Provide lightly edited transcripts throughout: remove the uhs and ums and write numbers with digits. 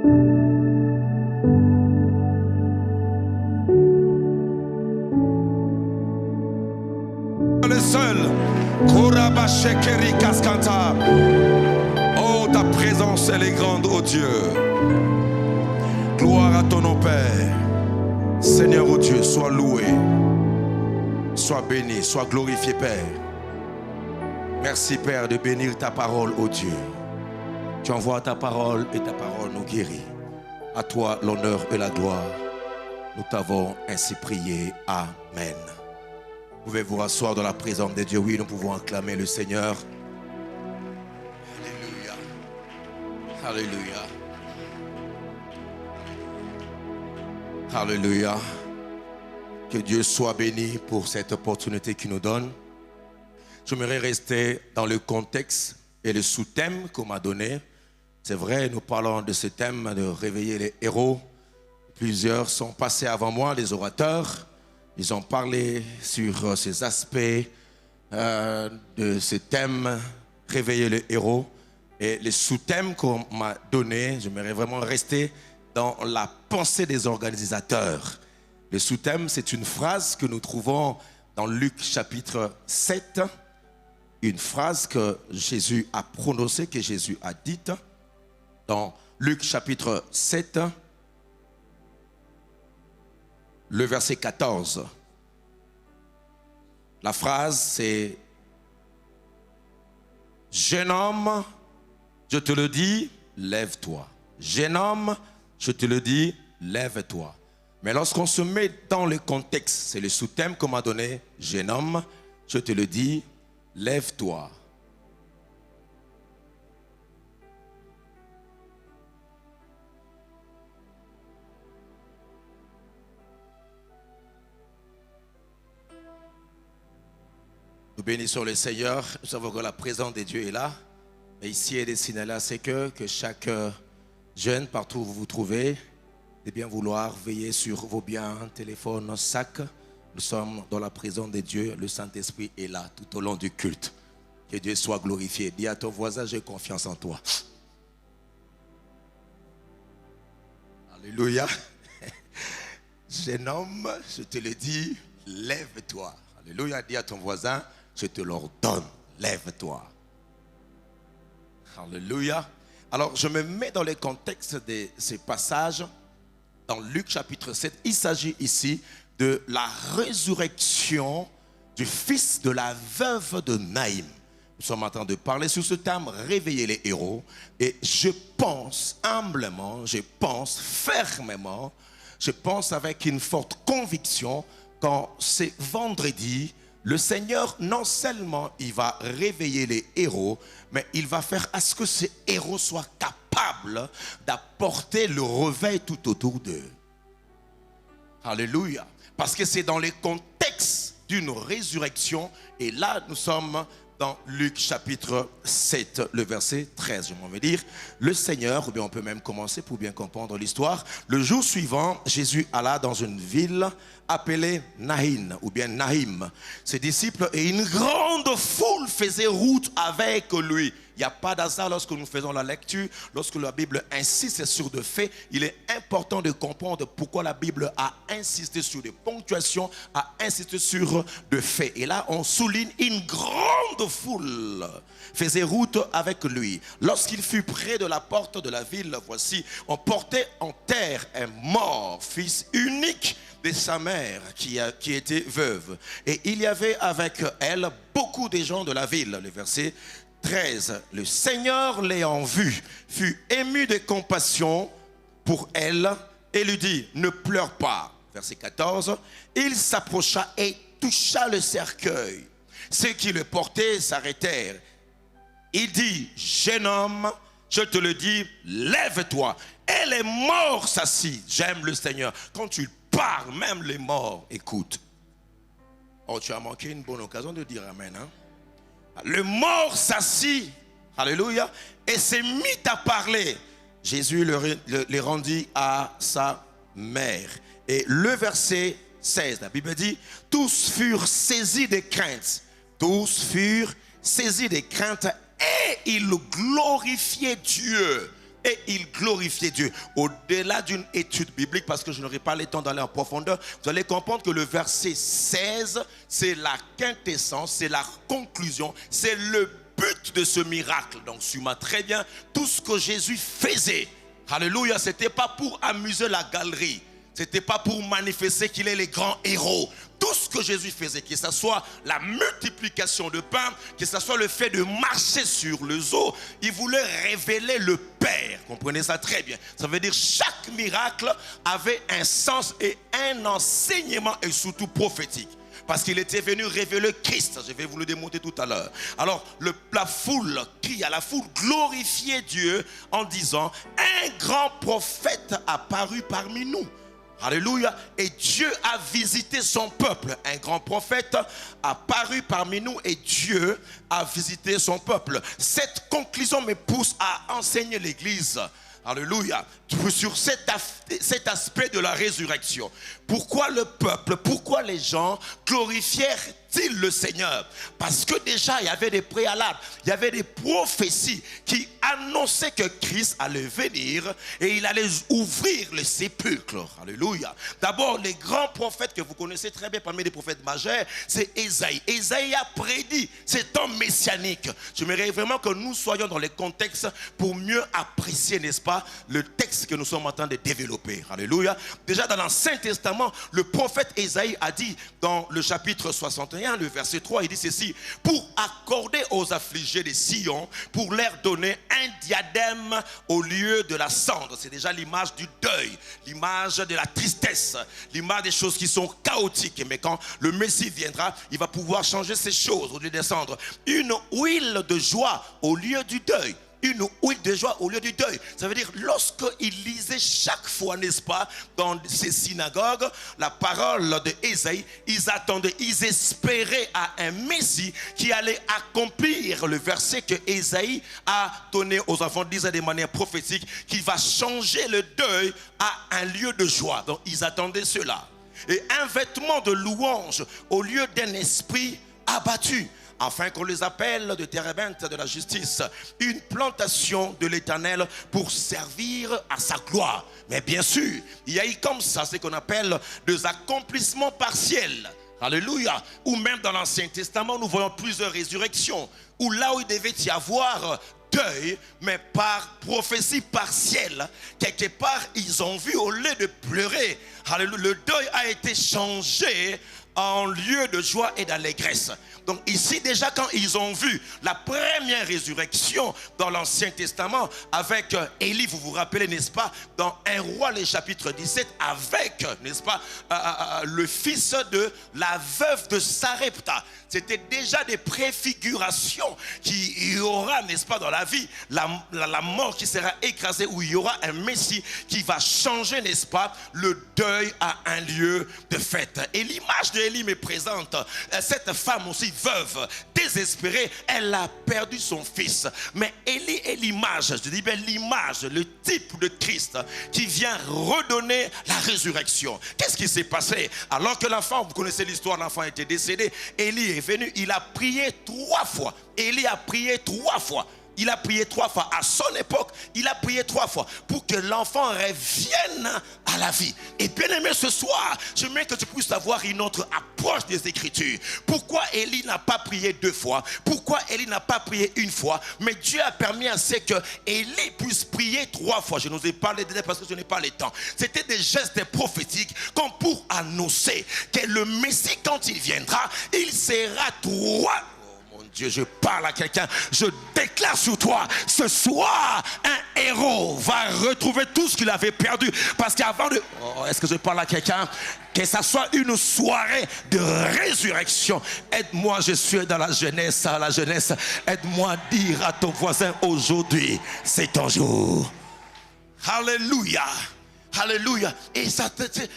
Le seul. Oh, ta présence, elle est grande, oh Dieu. Gloire à ton nom, Père. Seigneur, oh Dieu, sois loué, sois béni, sois glorifié, Père. Merci, Père, de bénir ta parole, oh Dieu. Tu envoies ta parole et ta parole nous guérit. À toi l'honneur et la gloire. Nous t'avons ainsi prié. Amen. Vous pouvez vous rasseoir dans la présence de Dieu. Oui, nous pouvons acclamer le Seigneur. Alléluia. Alléluia. Alléluia. Que Dieu soit béni pour cette opportunité qu'il nous donne. J'aimerais rester dans le contexte et le sous-thème qu'on m'a donné. C'est vrai, nous parlons de ce thème de réveiller les héros. Plusieurs sont passés avant moi, les orateurs. Ils ont parlé sur ces aspects de ce thème, réveiller les héros. Et le sous-thème qu'on m'a donné, j'aimerais vraiment rester dans la pensée des organisateurs. Le sous-thème, c'est une phrase que nous trouvons dans Luc chapitre 7. Une phrase que Jésus a prononcée, que Jésus a dite. Dans Luc chapitre 7, le verset 14. La phrase, c'est « Jeune homme, je te le dis, lève-toi. Jeune homme, je te le dis, lève-toi. » Mais lorsqu'on se met dans le contexte, c'est le sous-thème qu'on m'a donné, « Jeune homme, je te le dis, lève-toi. » Nous bénissons le Seigneur. Nous savons que la présence de Dieu est là. Et ici est destiné là, c'est que chaque jeune, partout où vous vous trouvez, de bien vouloir veiller sur vos biens, téléphone, sac. Nous sommes dans la présence de Dieu. Le Saint-Esprit est là tout au long du culte. Que Dieu soit glorifié. Dis à ton voisin, j'ai confiance en toi. Alléluia. Jeune homme, je te le dis, lève-toi. Alléluia. Dis à ton voisin, je te l'ordonne, lève-toi. Alléluia. Alors, je me mets dans le contexte de ces passages. Dans Luc chapitre 7, il s'agit ici de la résurrection du fils de la veuve de Naïm. Nous sommes en train de parler sur ce thème, réveiller les héros. Et je pense humblement, je pense fermement, je pense avec une forte conviction quand c'est vendredi, le Seigneur, non seulement il va réveiller les héros, mais il va faire à ce que ces héros soient capables d'apporter le réveil tout autour d'eux. Alléluia. Parce que c'est dans le contexte d'une résurrection. Et là, nous sommes dans Luc chapitre 7, le verset 13. Je m'en vais dire, le Seigneur, ou bien on peut même commencer pour bien comprendre l'histoire. Le jour suivant, Jésus alla dans une ville appelée Naïn, ou bien Naïm. Ses disciples et une grande foule faisaient route avec lui. Il n'y a pas d'hasard lorsque nous faisons la lecture, lorsque la Bible insiste sur des faits. Il est important de comprendre pourquoi la Bible a insisté sur des ponctuations, a insisté sur des faits. Et là, on souligne une grande foule faisait route avec lui. Lorsqu'il fut près de la porte de la ville, voici, on portait en terre un mort, fils unique de sa mère qui était veuve. Et il y avait avec elle beaucoup de gens de la ville. Le verset 13. Le Seigneur l'ayant vue fut ému de compassion pour elle et lui dit, ne pleure pas. Verset 14. Il s'approcha et toucha le cercueil. Ceux qui le portaient s'arrêtèrent. Il dit, jeune homme, je te le dis, lève-toi. Et les morts s'assit. J'aime le Seigneur. Quand tu parles, même les morts écoutent. Oh, tu as manqué une bonne occasion de dire amen, hein? Le mort s'assit, alléluia, et s'est mis à parler. Jésus le rendit à sa mère. Et le verset 16, la Bible dit, tous furent saisis de crainte. Tous furent saisis de crainte et ils glorifiaient Dieu et il glorifiait Dieu. Au-delà d'une étude biblique, parce que je n'aurai pas le temps d'aller en profondeur, vous allez comprendre que le verset 16, c'est la quintessence, c'est la conclusion, c'est le but de ce miracle. Donc, suis-moi très bien, tout ce que Jésus faisait, alléluia, c'était pas pour amuser la galerie. C'était pas pour manifester qu'il est le grand héros. Tout ce que Jésus faisait, que ce soit la multiplication de pain, que ce soit le fait de marcher sur les eaux, il voulait révéler le Père. Comprenez ça très bien. Ça veut dire chaque miracle avait un sens et un enseignement et surtout prophétique. Parce qu'il était venu révéler Christ. Je vais vous le démontrer tout à l'heure. Alors, la foule cria, la foule glorifiait Dieu en disant, un grand prophète apparu parmi nous. Alléluia. Et Dieu a visité son peuple. Un grand prophète a paru parmi nous et Dieu a visité son peuple. Cette conclusion me pousse à enseigner l'Église. Alléluia. Sur cet aspect de la résurrection. Pourquoi le peuple, pourquoi les gens glorifièrent-ils le Seigneur? Parce que déjà il y avait des préalables, il y avait des prophéties qui annonçaient que Christ allait venir et il allait ouvrir le sépulcre. Alléluia. D'abord, les grands prophètes que vous connaissez très bien parmi les prophètes majeurs, c'est Ésaïe. Ésaïe a prédit cet homme messianique. J'aimerais vraiment que nous soyons dans les contextes pour mieux apprécier, n'est-ce pas, le texte que nous sommes en train de développer. Alléluia. Déjà dans l'Ancien Testament, le prophète Ésaïe a dit dans le chapitre 61, le verset 3, il dit ceci: pour accorder aux affligés de Sion, pour leur donner un diadème au lieu de la cendre. C'est déjà l'image du deuil, l'image de la tristesse, l'image des choses qui sont chaotiques. Mais quand le Messie viendra, il va pouvoir changer ces choses au lieu de cendre. Une huile de joie au lieu du deuil. Une huile de joie au lieu du deuil. Ça veut dire lorsqu'ils lisaient chaque fois, n'est-ce pas, dans ces synagogues, la parole de Ésaïe, ils attendaient, ils espéraient à un Messie qui allait accomplir le verset que Ésaïe a donné aux enfants d'Israël de manière prophétique, qui va changer le deuil à un lieu de joie. Donc ils attendaient cela. Et un vêtement de louange au lieu d'un esprit abattu, afin qu'on les appelle de térébintes de la justice, une plantation de l'Éternel pour servir à sa gloire. Mais bien sûr, il y a eu comme ça ce qu'on appelle des accomplissements partiels. Alléluia. Ou même dans l'Ancien Testament, nous voyons plusieurs résurrections, où là où il devait y avoir deuil, mais par prophétie partielle, quelque part, ils ont vu au lieu de pleurer, alléluia, le deuil a été changé en lieu de joie et d'allégresse. Donc ici déjà quand ils ont vu la première résurrection dans l'Ancien Testament avec Élie, vous vous rappelez, n'est-ce pas, dans 1 Roi le chapitre 17, avec, n'est-ce pas, le fils de la veuve de Sarepta. C'était déjà des préfigurations qu'il y aura, n'est-ce pas, dans la vie, la mort qui sera écrasée, où il y aura un Messie qui va changer, n'est-ce pas, le deuil à un lieu de fête. Et l'image d'Élie me présente cette femme aussi veuve, désespérée, elle a perdu son fils. Mais Élie est l'image, je dis bien l'image, le type de Christ qui vient redonner la résurrection. Qu'est-ce qui s'est passé? Alors que l'enfant, vous connaissez l'histoire, l'enfant était décédé, Élie est venu, il a prié 3 fois. Élie a prié 3 fois. Il a prié 3 fois. À son époque, il a prié 3 fois pour que l'enfant revienne à la vie. Et bien aimé, ce soir, je veux que tu puisses avoir une autre approche des Écritures. Pourquoi Élie n'a pas prié 2 fois? Pourquoi Élie n'a pas prié 1 fois? Mais Dieu a permis à ce que Élie puisse prier 3 fois. Je n'osais pas les dire parce que je n'ai pas le temps. C'était des gestes prophétiques comme pour annoncer que le Messie, quand il viendra, il sera 3. Dieu, je parle à quelqu'un, je déclare sur toi, ce soir, un héros va retrouver tout ce qu'il avait perdu. Parce qu'avant de... Oh, est-ce que je parle à quelqu'un? Que ça soit une soirée de résurrection. Aide-moi, je suis dans la jeunesse, aide-moi à dire à ton voisin, aujourd'hui, c'est ton jour. Alléluia. Alléluia. Et ça,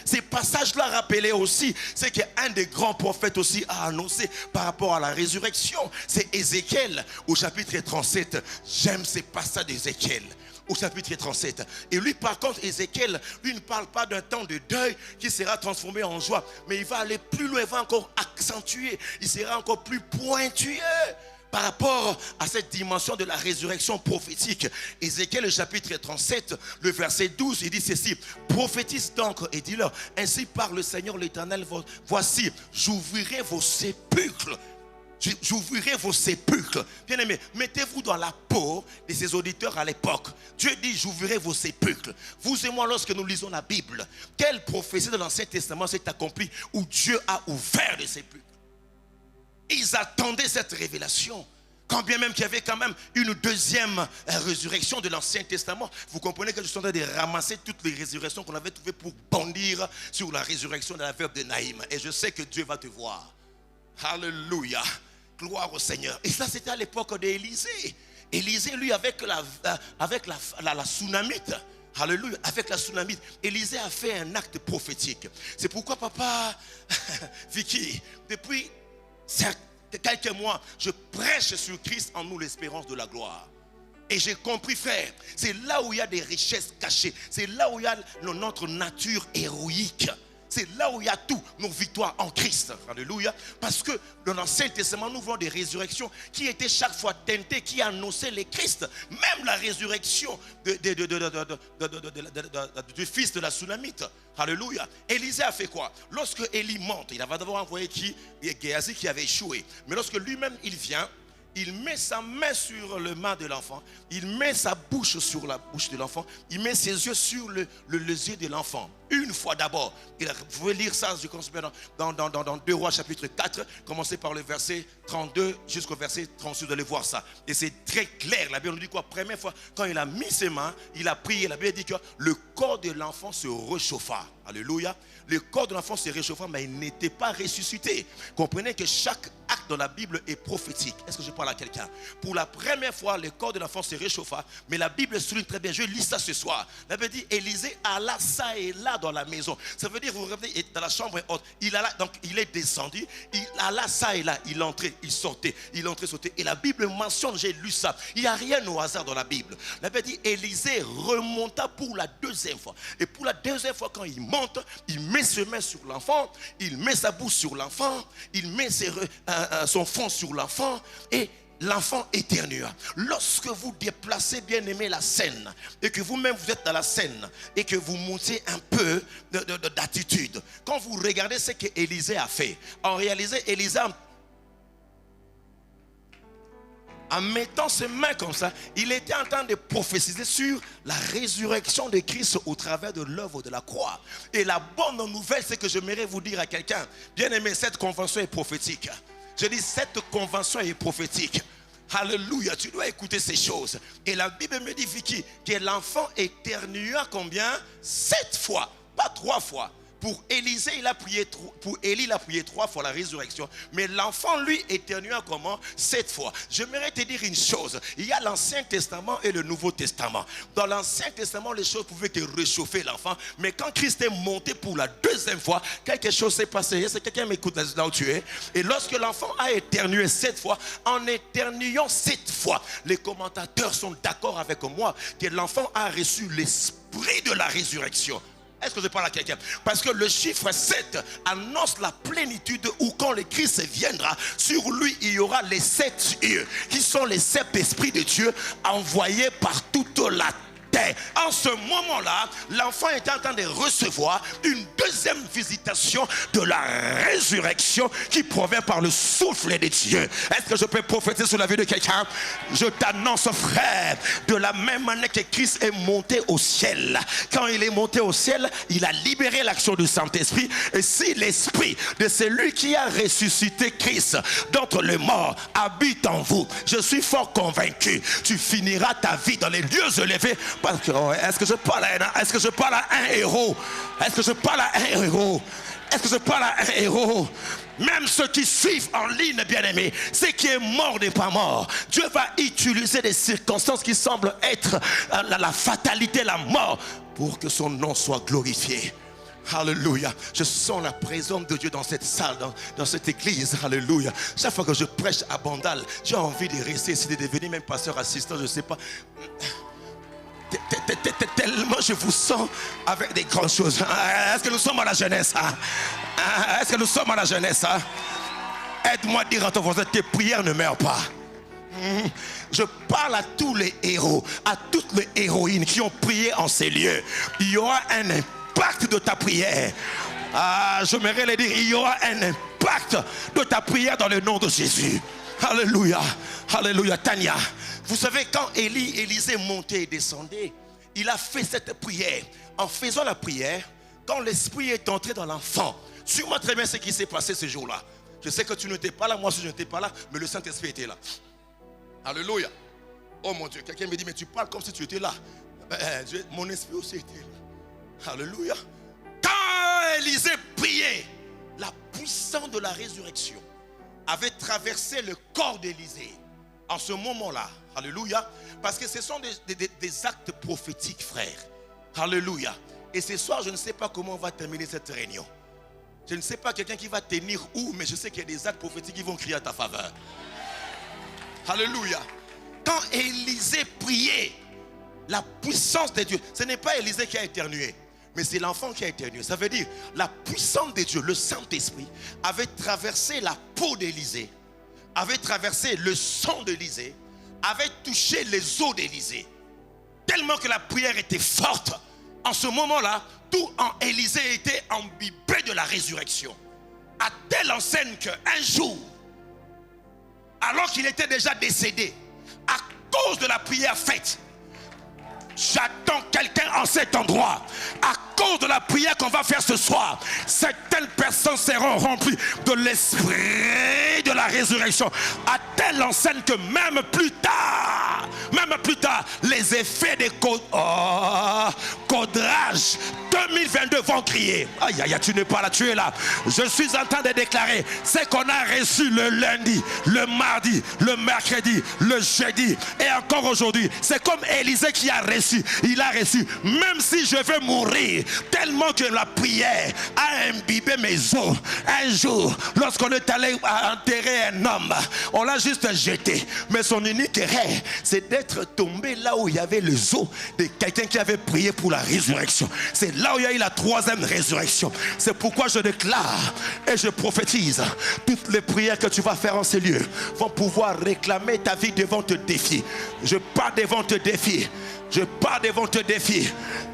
ces passages-là rappelaient aussi, c'est qu'un des grands prophètes aussi a annoncé par rapport à la résurrection. C'est Ézéchiel au chapitre 37. J'aime ces passages d'Ézéchiel au chapitre 37. Et lui, par contre, Ézéchiel, lui ne parle pas d'un temps de deuil qui sera transformé en joie. Mais il va aller plus loin, il va encore accentuer. Il sera encore plus pointueux. par rapport à cette dimension de la résurrection prophétique. Ézéchiel, le chapitre 37, le verset 12, il dit ceci: prophétise donc et dis-leur, ainsi parle le Seigneur l'Éternel, voici, j'ouvrirai vos sépulcres. J'ouvrirai vos sépulcres. Bien aimé, mettez-vous dans la peau de ces auditeurs à l'époque. Dieu dit: j'ouvrirai vos sépulcres. Vous et moi, lorsque nous lisons la Bible, quelle prophétie de l'Ancien Testament s'est accomplie où Dieu a ouvert les sépulcres? Ils attendaient cette révélation. Quand bien même qu'il y avait quand même une deuxième résurrection de l'Ancien Testament. Vous comprenez que je suis en train de ramasser toutes les résurrections qu'on avait trouvées pour bondir sur la résurrection de la veuve de Naïm. Et je sais que Dieu va te voir. Alléluia. Gloire au Seigneur. Et ça, c'était à l'époque d'Élisée. Élisée, lui, avec la Sunamite. Alléluia. Avec la Sunamite, Élisée a fait un acte prophétique. C'est pourquoi, papa, Vicky, depuis quelques mois, je prêche sur Christ en nous l'espérance de la gloire. Et j'ai compris, frère, c'est là où il y a des richesses cachées. C'est là où il y a notre nature héroïque. C'est là où il y a tout, nos victoires en Christ. Alléluia. Parce que dans l'Ancien Testament, nous voyons des résurrections qui étaient chaque fois teintées, qui annonçaient les Christ. Même la résurrection du fils de la Sunamite. Alléluia. Élisée a fait quoi? Lorsque Élie monte, il avait d'abord envoyé Géasi qui avait échoué. Mais lorsque lui-même il vient, il met sa main sur le main de l'enfant. Il met sa bouche sur la bouche de l'enfant. Il met ses yeux sur le yeux de l'enfant. Une fois d'abord. Vous pouvez lire ça, je considère, dans 2 Rois chapitre 4. Commencez par le verset 32 jusqu'au verset 36. Vous allez voir ça. Et c'est très clair. La Bible nous dit quoi? Première fois, quand il a mis ses mains, il a prié. La Bible dit que le corps de l'enfant se réchauffa. Alléluia. Le corps de l'enfant se réchauffa, mais il n'était pas ressuscité. Comprenez que chaque acte dans la Bible est prophétique. Est-ce que je parle à quelqu'un? Pour la première fois, le corps de l'enfant se réchauffa, mais la Bible souligne très bien. Je lis ça ce soir. La Bible dit: Élisée alla ça et là dans la maison. Ça veut dire, vous vous rappelez, dans la chambre haute, donc il est descendu, il alla ça et là, il entrait, il sortait, il entrait, sortait. Et la Bible mentionne, j'ai lu ça. Il n'y a rien au hasard dans la Bible. La Bible dit: Élisée remonta pour la deuxième fois. Et pour la deuxième fois, quand il monte, il met ses mains sur l'enfant, il met sa bouche sur l'enfant, il met son front sur l'enfant et l'enfant éternua. Lorsque vous déplacez, bien aimé, la scène et que vous-même vous êtes dans la scène et que vous montez un peu d'attitude, quand vous regardez ce que Élisée a fait, en réalité, Élisée, en mettant ses mains comme ça, il était en train de prophétiser sur la résurrection de Christ au travers de l'œuvre de la croix. Et la bonne nouvelle, c'est que j'aimerais vous dire à quelqu'un: bien aimé, cette convention est prophétique. Je dis, cette convention est prophétique. Alléluia, tu dois écouter ces choses. Et la Bible me dit, Vicky, que l'enfant éternua combien? 7 fois, pas 3 fois. Pour Élisée, pour Élie, il a prié 3 fois la résurrection. Mais l'enfant, lui, éternua comment? 7 fois. J'aimerais te dire une chose. Il y a l'Ancien Testament et le Nouveau Testament. Dans l'Ancien Testament, les choses pouvaient te réchauffer l'enfant. Mais quand Christ est monté pour la deuxième fois, quelque chose s'est passé. Est-ce que quelqu'un m'écoute là où tu es? Et lorsque l'enfant a éternué 7 fois, en éternuant 7 fois, les commentateurs sont d'accord avec moi que l'enfant a reçu l'esprit de la résurrection. Est-ce que je parle à quelqu'un? Parce que le chiffre 7 annonce la plénitude où quand le Christ viendra, sur lui il y aura les 7 yeux qui sont les 7 esprits de Dieu envoyés par toute la terre. En ce moment-là, l'enfant est en train de recevoir une deuxième visitation de la résurrection qui provient par le souffle de Dieu. Est-ce que je peux prophétiser sur la vie de quelqu'un? Je t'annonce, frère, de la même manière que Christ est monté au ciel. Quand il est monté au ciel, il a libéré l'action du Saint-Esprit. Et si l'esprit de celui qui a ressuscité Christ d'entre les morts habite en vous, je suis fort convaincu, tu finiras ta vie dans les lieux élevés. Est-ce que je parle à un héros? Est-ce que je parle à un héros? Est-ce que je parle à un héros? Même ceux qui suivent en ligne, bien aimés, ce qui est mort n'est pas mort. Dieu va utiliser des circonstances qui semblent être la fatalité, la mort, pour que son nom soit glorifié. Alléluia. Je sens la présence de Dieu dans cette salle, dans cette église. Alléluia. Chaque fois que je prêche à Bandal, j'ai envie de rester ici, de devenir même pasteur assistant, je ne sais pas. Tellement je vous sens avec des grandes choses. Est-ce que nous sommes à la jeunesse? Est-ce que nous sommes à la jeunesse? Aide-moi à dire à ton voisin, tes prières ne meurent pas. Je parle à tous les héros, à toutes les héroïnes qui ont prié en ces lieux. Il y aura un impact de ta prière. Ah, j'aimerais le dire, il y aura un impact de ta prière dans le nom de Jésus. Alléluia, alléluia. Tania, vous savez, quand Élisée montait et descendait, il a fait cette prière. En faisant la prière, quand l'esprit est entré dans l'enfant, suis-moi très bien ce qui s'est passé ce jour-là. Je sais que tu n'étais pas là, moi aussi je n'étais pas là, mais le Saint-Esprit était là. Alléluia. Oh mon Dieu, quelqu'un me dit, mais tu parles comme si tu étais là. Mon esprit aussi était là. Alléluia. Quand Élisée priait, la puissance de la résurrection avait traversé le corps d'Élisée. En ce moment-là, alléluia, parce que ce sont des actes prophétiques, frères. Alléluia. Et ce soir, je ne sais pas comment on va terminer cette réunion. Je ne sais pas quelqu'un qui va tenir où, mais je sais qu'il y a des actes prophétiques qui vont crier à ta faveur. Alléluia. Quand Élisée priait, la puissance de Dieu, ce n'est pas Élisée qui a éternué, mais c'est l'enfant qui a éternué. Ça veut dire, la puissance de Dieu, le Saint-Esprit, avait traversé la peau d'Élisée, avait traversé le sang d'Élisée, avait touché les os d'Élisée. Tellement que la prière était forte. En ce moment-là, tout en Élisée était imbibé de la résurrection. À telle enseigne qu'un jour, alors qu'il était déjà décédé, à cause de la prière faite, j'attends quelqu'un en cet endroit. À cause de la prière qu'on va faire ce soir, certaines personnes seront remplies de l'esprit de la résurrection. À telle enseigne que même plus tard, les effets des codrage 2022 vont crier. Aïe, aïe, tu n'es pas là, tu es là. Je suis en train de déclarer ce qu'on a reçu le lundi, le mardi, le mercredi, le jeudi et encore aujourd'hui. C'est comme Élisée qui a reçu. Il a reçu, même si je vais mourir, tellement que la prière a imbibé mes os. Un jour, lorsqu'on est allé enterrer un homme, on l'a juste jeté. Mais son unique rêve, c'est d'être tombé là où il y avait les os de quelqu'un qui avait prié pour la résurrection. C'est là où il y a eu la troisième résurrection. C'est pourquoi je déclare et je prophétise, toutes les prières que tu vas faire en ces lieux vont pouvoir réclamer ta vie devant te défier. Je pars devant te défier. Je pars devant te défier.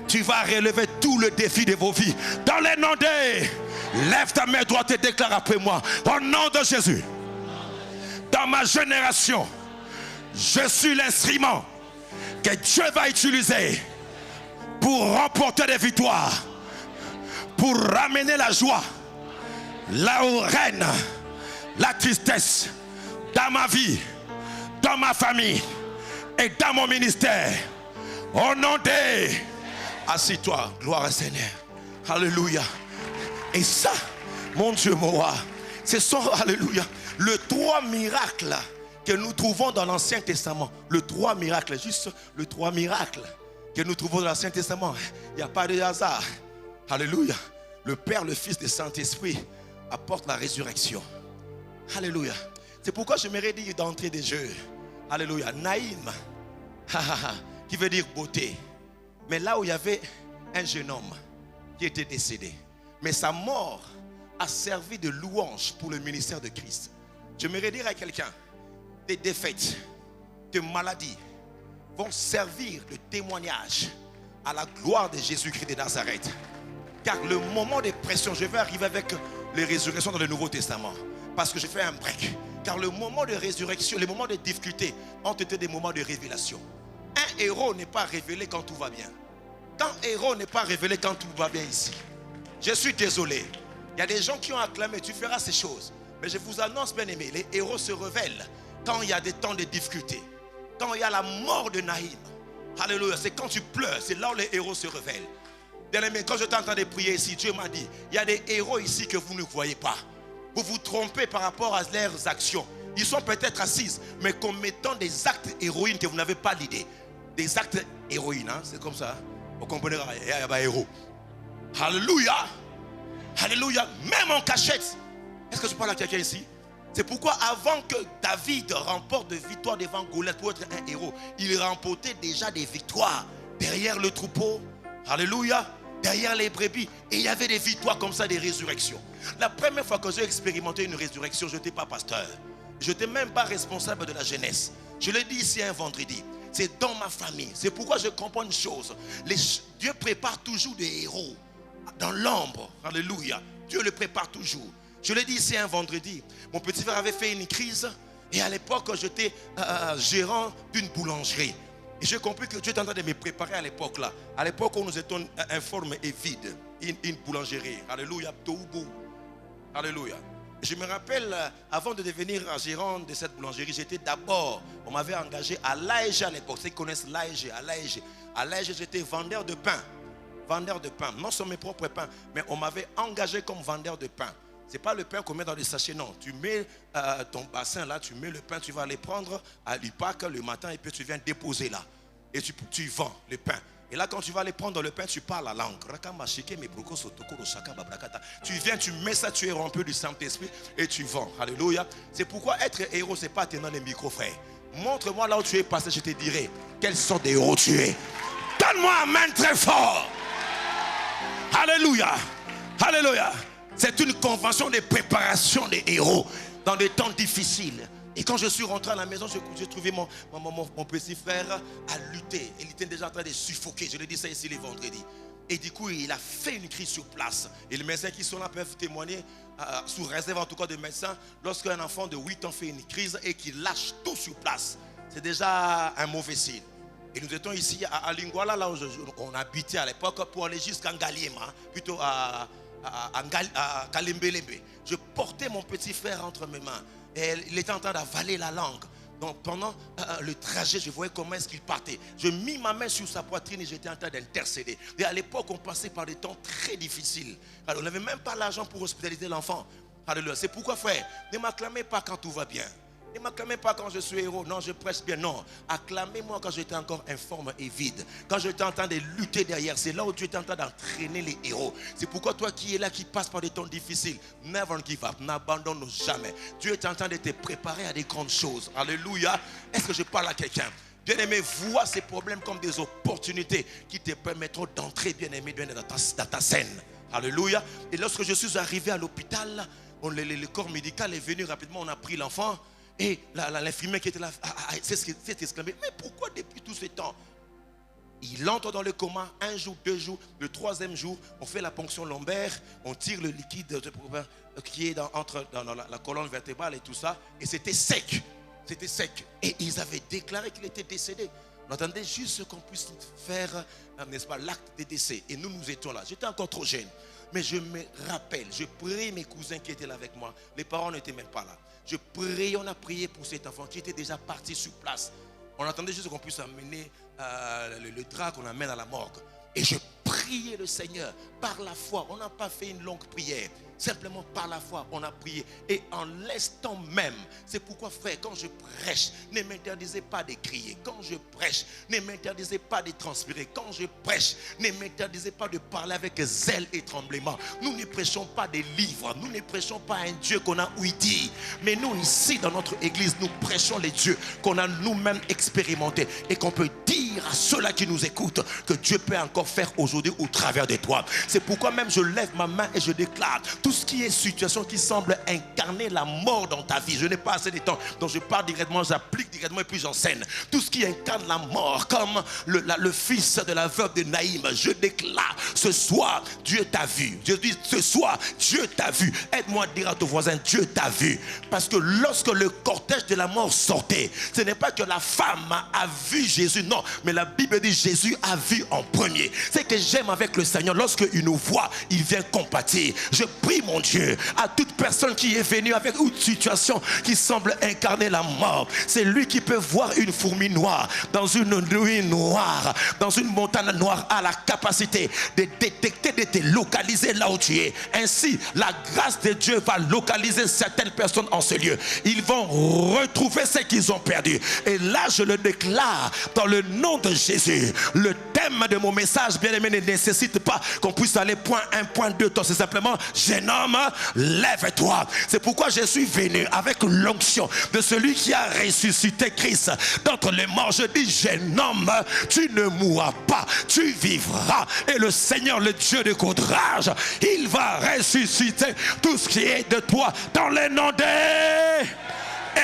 Tu vas relever tout le défi de vos vies. Dans les noms de... Lève ta main droite et déclare après moi. Au nom de Jésus. Dans ma génération, je suis l'instrument que Dieu va utiliser pour remporter des victoires, pour ramener la joie là où règne la tristesse dans ma vie, dans ma famille et dans mon ministère. Au nom de... Assis-toi, gloire au Seigneur. Alléluia. Et ça, mon Dieu, mon roi, ce sont, alléluia, les trois miracles que nous trouvons dans l'Ancien Testament. Les trois miracles, juste les trois miracles que nous trouvons dans l'Ancien Testament. Il n'y a pas de hasard. Alléluia. Le Père, le Fils et le Saint-Esprit apportent la résurrection. Alléluia. C'est pourquoi j'aimerais dire d'entrée des jeux. Alléluia. Naïm, qui veut dire beauté. Mais là où il y avait un jeune homme qui était décédé, mais sa mort a servi de louange pour le ministère de Christ. J'aimerais dire à quelqu'un, des défaites, des maladies vont servir de témoignage à la gloire de Jésus-Christ de Nazareth. Car le moment de pression, je vais arriver avec les résurrections dans le Nouveau Testament, parce que je fais un break. Car le moment de résurrection, les moments de difficulté ont été des moments de révélation. Un héros n'est pas révélé quand tout va bien. Un héros n'est pas révélé quand tout va bien ici. Je suis désolé. Il y a des gens qui ont acclamé, tu feras ces choses. Mais je vous annonce, bien aimé, les héros se révèlent quand il y a des temps de difficulté. Quand il y a la mort de Naïm. Alléluia, c'est quand tu pleures, c'est là où les héros se révèlent. Bien aimé, quand je t'entends prier ici, Dieu m'a dit, il y a des héros ici que vous ne voyez pas. Vous vous trompez par rapport à leurs actions. Ils sont peut-être assis, mais commettant des actes héroïnes que vous n'avez pas l'idée. Des actes héroïnes, hein? C'est comme ça. Vous comprenez, il y a des héros. Alléluia. Alléluia. Même en cachette. Est-ce que je parle à quelqu'un ici? C'est pourquoi avant que David remporte des victoires devant Goliath pour être un héros, il remportait déjà des victoires derrière le troupeau. Alléluia. Derrière les brebis. Et il y avait des victoires comme ça, des résurrections. La première fois que j'ai expérimenté une résurrection, je n'étais pas pasteur. Je n'étais même pas responsable de la jeunesse. Je le dis ici un vendredi. C'est dans ma famille. C'est pourquoi je comprends une chose. Dieu prépare toujours des héros dans l'ombre. Alléluia. Dieu le prépare toujours. Je le dis ici un vendredi. Mon petit frère avait fait une crise. Et à l'époque, j'étais gérant d'une boulangerie. Et j'ai compris que Dieu était en train de me préparer à l'époque là. À l'époque où nous étions informes et vides. Une boulangerie. Alléluia. Alléluia. Je me rappelle, avant de devenir gérant de cette boulangerie, j'étais d'abord, on m'avait engagé à l'AEG à l'époque. Ceux qui connaissent l'AEG, à l'AEG, j'étais vendeur de pain. Vendeur de pain. Non sur mes propres pains, mais on m'avait engagé comme vendeur de pain. Ce n'est pas le pain qu'on met dans les sachets, non. Tu mets ton bassin là, tu mets le pain, tu vas aller prendre à l'UPAC le matin et puis tu viens déposer là. Et tu vends le pain. Et là, quand tu vas aller prendre le pain, tu parles la langue. Tu viens, tu mets ça, tu es rempli du Saint-Esprit et tu vends. Alléluia. C'est pourquoi être héros, ce n'est pas tenir les micros, frère. Montre-moi là où tu es passé, je te dirai quelle sorte de héros tu es. Donne-moi un main très fort. Alléluia. Alléluia. C'est une convention de préparation des héros dans des temps difficiles. Et quand je suis rentré à la maison, j'ai trouvé mon petit frère à lutter. Il était déjà en train de suffoquer. Je l'ai dit ça ici les vendredis. Et du coup, il a fait une crise sur place. Et les médecins qui sont là peuvent témoigner, sous réserve en tout cas de médecins, lorsqu'un enfant de 8 ans fait une crise et qu'il lâche tout sur place, c'est déjà un mauvais signe. Et nous étions ici à Lingwala, là où on habitait à l'époque, pour aller jusqu'à Ngaliema, plutôt à Kalembelembe. Je portais mon petit frère entre mes mains. Et il était en train d'avaler la langue. Donc pendant le trajet, je voyais comment est-ce qu'il partait. Je mis ma main sur sa poitrine et j'étais en train d'intercéder. Et à l'époque, on passait par des temps très difficiles. Alors, on n'avait même pas l'argent pour hospitaliser l'enfant. Alléluia. C'est pourquoi, frère, ne m'acclamez pas quand tout va bien. Ne m'acclamez pas quand je suis héros. Non, je prêche bien. Non. Acclamez-moi quand j'étais encore informe et vide. Quand j'étais en train de lutter derrière. C'est là où tu étais en train d'entraîner les héros. C'est pourquoi toi qui es là, qui passe par des temps difficiles, never give up. N'abandonne jamais. Dieu est en train de te préparer à des grandes choses. Alléluia. Est-ce que je parle à quelqu'un? Bien-aimé, vois ces problèmes comme des opportunités qui te permettront d'entrer, bien-aimé, dans ta scène. Alléluia. Et lorsque je suis arrivé à l'hôpital, le corps médical est venu rapidement. On a pris l'enfant. Et l'infirmière qui était là s'est exclamé, mais pourquoi depuis tout ce temps? Il entre dans le coma, 1 jour, 2 jours, le 3e jour, on fait la ponction lombaire, on tire le liquide qui est entre la colonne vertébrale et tout ça, et c'était sec. C'était sec. Et ils avaient déclaré qu'il était décédé. On attendait juste qu'on puisse faire, n'est-ce pas, l'acte de décès. Et nous étions là. J'étais encore trop jeune. Mais je me rappelle, je priais mes cousins qui étaient là avec moi. Les parents n'étaient même pas là. Je priais, on a prié pour cet enfant qui était déjà parti sur place. On attendait juste qu'on puisse amener le drap qu'on amène à la morgue. Et je priais le Seigneur par la foi. On n'a pas fait une longue prière. Simplement par la foi, on a prié. Et en l'instant même, c'est pourquoi, frère, quand je prêche, ne m'interdisez pas de crier. Quand je prêche, ne m'interdisez pas de transpirer. Quand je prêche, ne m'interdisez pas de parler avec zèle et tremblement. Nous ne prêchons pas des livres. Nous ne prêchons pas un Dieu qu'on a ouï dire. Mais nous, ici, dans notre église, nous prêchons les dieux qu'on a nous-mêmes expérimentés. Et qu'on peut dire à ceux-là qui nous écoutent que Dieu peut encore faire aujourd'hui au travers de toi. C'est pourquoi même je lève ma main et je déclare tout ce qui est situation qui semble incarner la mort dans ta vie. Je n'ai pas assez de temps, donc je parle directement, j'applique directement et puis j'enseigne. Tout ce qui incarne la mort, comme le fils de la veuve de Naïm, je déclare ce soir, Dieu t'a vu. Je dis ce soir, Dieu t'a vu. Aide-moi à dire à ton voisin, Dieu t'a vu. Parce que lorsque le cortège de la mort sortait, ce n'est pas que la femme a vu Jésus, non, mais la Bible dit Jésus a vu en premier. C'est que j'aime avec le Seigneur, lorsqu'il nous voit, il vient compatir. Je prie, mon Dieu, à toute personne qui est venue avec une situation qui semble incarner la mort. C'est lui qui peut voir une fourmi noire dans une nuit noire, dans une montagne noire, a la capacité de détecter, de te localiser là où tu es. Ainsi, la grâce de Dieu va localiser certaines personnes en ce lieu. Ils vont retrouver ce qu'ils ont perdu. Et là, je le déclare dans le nom de Jésus. Le thème de mon message, bien aimé, ne nécessite pas qu'on puisse aller point 1, point 2. C'est simplement, jeune homme, lève-toi. C'est pourquoi je suis venu avec l'onction de celui qui a ressuscité Christ d'entre les morts. Je dis, jeune homme, tu ne mourras pas, tu vivras. Et le Seigneur, le Dieu de courage, il va ressusciter tout ce qui est de toi dans le nom de...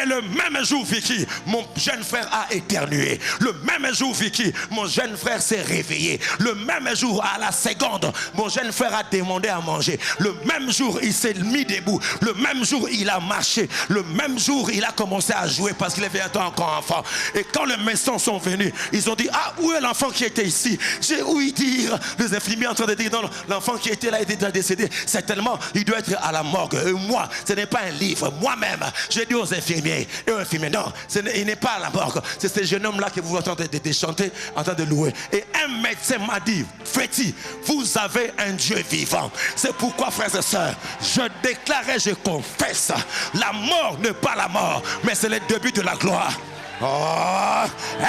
Et le même jour, Vicky, mon jeune frère a éternué. Le même jour, Vicky, mon jeune frère s'est réveillé. Le même jour, à la seconde, mon jeune frère a demandé à manger. Le même jour, il s'est mis debout. Le même jour, il a marché. Le même jour, il a commencé à jouer parce qu'il avait encore enfant. Et quand les médecins sont venus, ils ont dit, ah, où est l'enfant qui était ici? J'ai ouï dire, les infirmiers en train de dire, non, l'enfant qui était là était déjà décédé. Certainement, il doit être à la morgue. Et moi, ce n'est pas un livre. Moi-même, j'ai dit aux infirmiers, et aux infirmiers, non, il n'est pas à la morgue. C'est ce jeune homme-là que vous entendez de chanter, en train de louer. Et un médecin m'a dit, Freddy, vous avez un Dieu vivant. C'est pourquoi, frères et sœurs, je déclare et je confesse, la mort n'est pas la mort, mais c'est le début de la gloire. Oh,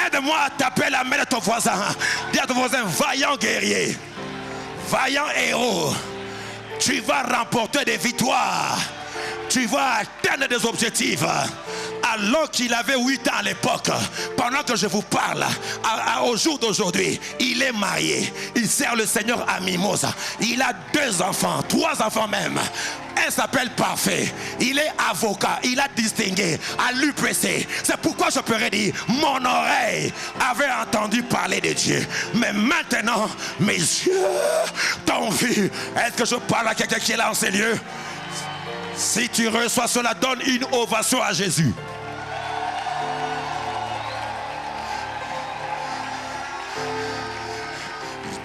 aide-moi à taper la main de ton voisin. Dis à ton voisin, vaillant guerrier, vaillant héros, tu vas remporter des victoires. Tu vas atteindre des objectifs. Alors qu'il avait 8 ans à l'époque, pendant que je vous parle, au jour d'aujourd'hui, il est marié. Il sert le Seigneur à Mimosa. Il a 2 enfants, 3 enfants même. Un s'appelle Parfait. Il est avocat. Il a distingué à l'UPC. C'est pourquoi je pourrais dire, mon oreille avait entendu parler de Dieu. Mais maintenant, mes yeux t'ont vu. Est-ce que je parle à quelqu'un qui est là en ces lieux? Si tu reçois cela, donne une ovation à Jésus.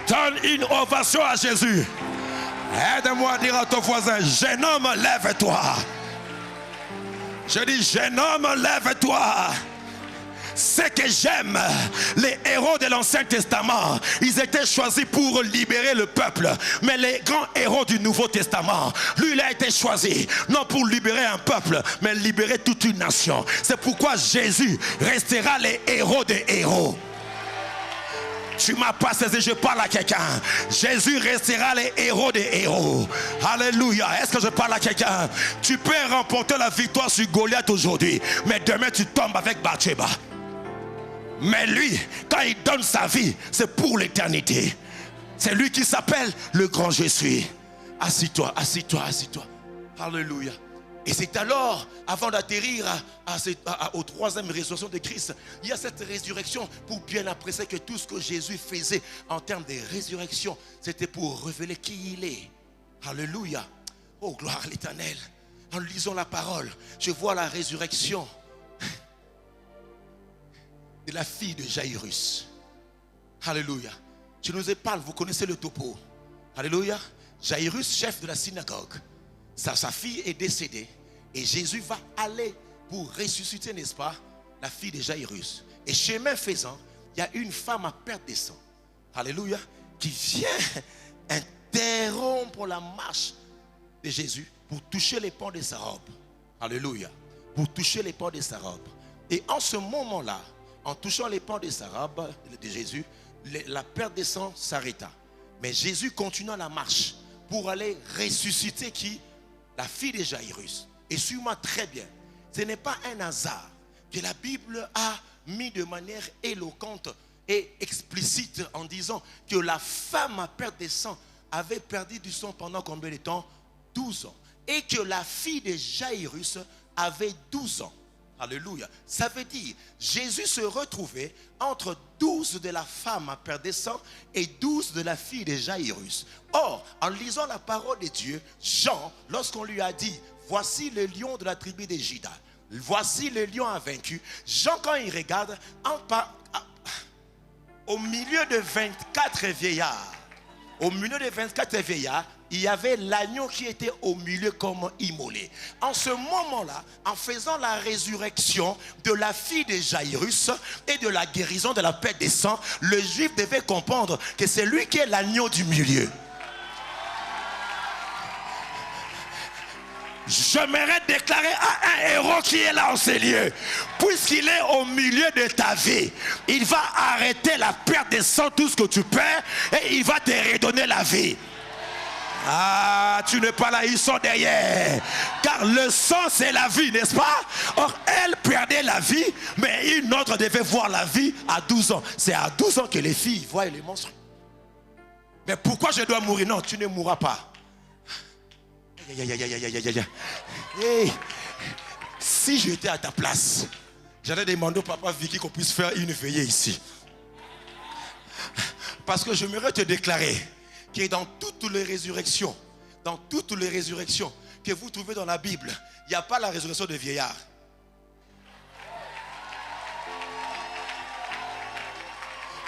Donne une ovation à Jésus. Aide-moi à dire à ton voisin, jeune homme, lève-toi. Je dis, jeune homme, lève-toi. Ce que j'aime, les héros de l'Ancien Testament, ils étaient choisis pour libérer le peuple. Mais les grands héros du Nouveau Testament, lui, il a été choisi non pour libérer un peuple, mais libérer toute une nation. C'est pourquoi Jésus restera les héros des héros. Tu m'as pas saisi, je parle à quelqu'un. Jésus restera les héros des héros. Alléluia. Est-ce que je parle à quelqu'un? Tu peux remporter la victoire sur Goliath aujourd'hui, mais demain tu tombes avec Bathsheba. Mais lui, quand il donne sa vie, c'est pour l'éternité. C'est lui qui s'appelle le grand je suis. Assis-toi, assis-toi, assis-toi. Alléluia. Et c'est alors, avant d'atterrir aux 3e résurrection de Christ, il y a cette résurrection pour bien apprécier que tout ce que Jésus faisait en termes de résurrection, c'était pour révéler qui il est. Alléluia. Oh, gloire à l'Éternel. En lisant la parole, je vois la résurrection de la fille de Jairus. Alléluia. Je nous parle, vous connaissez le topo. Alléluia. Jairus, chef de la synagogue. Sa fille est décédée. Et Jésus va aller pour ressusciter, n'est-ce pas, la fille de Jairus. Et chemin faisant, il y a une femme à perte de sang. Alléluia. Qui vient interrompre la marche de Jésus pour toucher les pans de sa robe. Alléluia. Pour toucher les pans de sa robe. Et en ce moment-là, en touchant les pans de sa robe de Jésus, la perte de sang s'arrêta. Mais Jésus continua la marche pour aller ressusciter qui? La fille de Jairus. Et suis-moi très bien. Ce n'est pas un hasard que la Bible a mis de manière éloquente et explicite en disant que la femme à perte de sang avait perdu du sang pendant combien de temps? 12 ans. Et que la fille de Jairus avait 12 ans. Alléluia. Ça veut dire, Jésus se retrouvait entre 12 de la femme à perte de sang et 12 de la fille de Jairus. Or, en lisant la parole de Dieu, Jean, lorsqu'on lui a dit, voici le lion de la tribu de Juda, voici le lion a vaincu, Jean, quand il regarde, au milieu de 24 vieillards, il y avait l'agneau qui était au milieu comme immolé. En ce moment-là, en faisant la résurrection de la fille de Jairus et de la guérison de la perte des sangs, le juif devait comprendre que c'est lui qui est l'agneau du milieu. J'aimerais déclarer à un héros qui est là en ces lieux, puisqu'il est au milieu de ta vie, il va arrêter la perte de sang, tout ce que tu perds, et il va te redonner la vie. Ah, tu n'es pas là, ils sont derrière. Car le sang, c'est la vie, n'est-ce pas? Or, elle perdait la vie, mais une autre devait voir la vie à 12 ans. C'est à 12 ans que les filles voient les monstres. Mais pourquoi je dois mourir? Non, tu ne mourras pas. Hey. Si j'étais à ta place, j'allais demander au papa Vicky qu'on puisse faire une veillée ici. Parce que j'aimerais te déclarer que dans toutes les résurrections, que vous trouvez dans la Bible, il n'y a pas la résurrection de vieillards.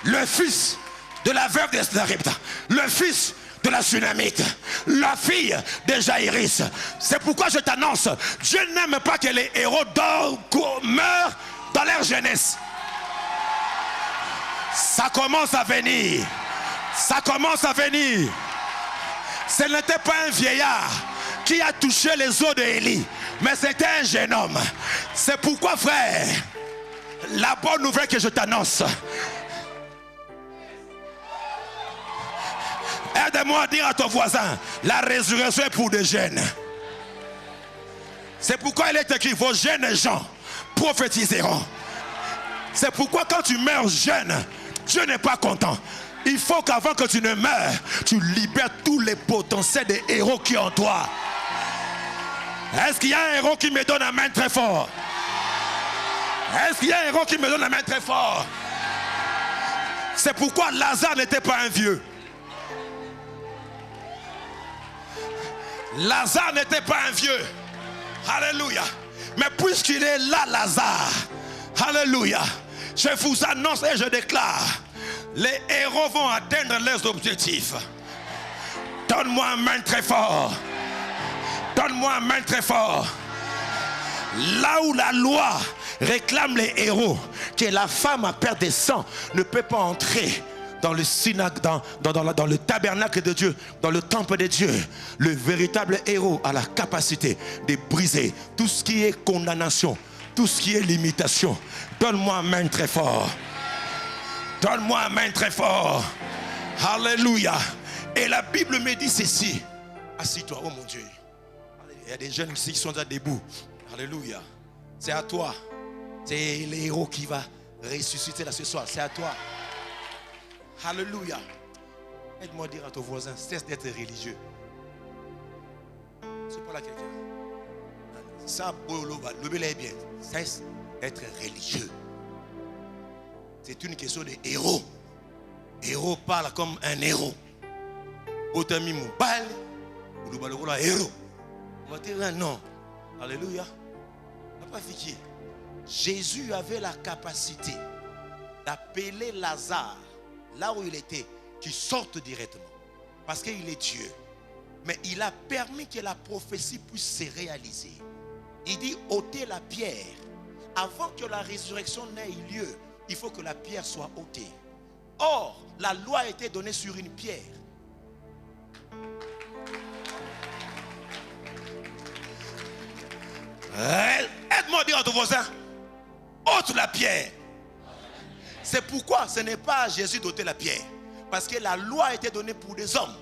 Le fils de la veuve de Sarepta, le fils de la Tsunamite, la fille de Jaïris. C'est pourquoi je t'annonce, Dieu n'aime pas que les héros meurent dans leur jeunesse. Ça commence à venir. Ça commence à venir. Ce n'était pas un vieillard qui a touché les os d'Élie, mais c'était un jeune homme. C'est pourquoi, frère, la bonne nouvelle que je t'annonce, aide-moi à dire à ton voisin, la résurrection est pour des jeunes. C'est pourquoi il est écrit, vos jeunes gens prophétiseront. C'est pourquoi quand tu meurs jeune, Dieu n'est pas content. Il faut qu'avant que tu ne meurs, tu libères tous les potentiels des héros qui sont en toi. Est-ce qu'il y a un héros qui me donne la main très fort? Est-ce qu'il y a un héros qui me donne la main très fort? C'est pourquoi Lazare n'était pas un vieux. Lazare n'était pas un vieux. Alléluia. Mais puisqu'il est là, Lazare, alléluia, je vous annonce et je déclare, les héros vont atteindre leurs objectifs. Donne-moi un main très fort. Donne-moi un main très fort. Là où la loi réclame les héros, que la femme à perte de sang ne peut pas entrer dans le synagogue, dans le tabernacle de Dieu, dans le temple de Dieu, le véritable héros a la capacité de briser tout ce qui est condamnation, tout ce qui est limitation. Donne-moi un main très fort. Donne-moi un main très fort. Alléluia. Et la Bible me dit ceci. Assis-toi, oh mon Dieu. Il y a des jeunes ici qui sont là debout. Alléluia. C'est à toi. C'est les héros qui va ressusciter là ce soir. C'est à toi. Alléluia. Aide-moi à dire à ton voisin, cesse d'être religieux. C'est pas là quelqu'un. Ça, le bel est bien. Cesse d'être religieux. C'est une question de héros. Héros parle comme un héros. Otami Moubal, ou le balogola héros. On va dire non. Alléluia. Papa Fiki, Jésus avait la capacité d'appeler Lazare là où il était, qui sorte directement. Parce qu'il est Dieu. Mais il a permis que la prophétie puisse se réaliser. Il dit ôtez la pierre. Avant que la résurrection n'ait eu lieu, il faut que la pierre soit ôtée. Or, la loi a été donnée sur une pierre. Aide-moi à dire à ton voisin, ôte la pierre. C'est pourquoi ce n'est pas à Jésus d'ôter la pierre. Parce que la loi a été donnée pour des hommes.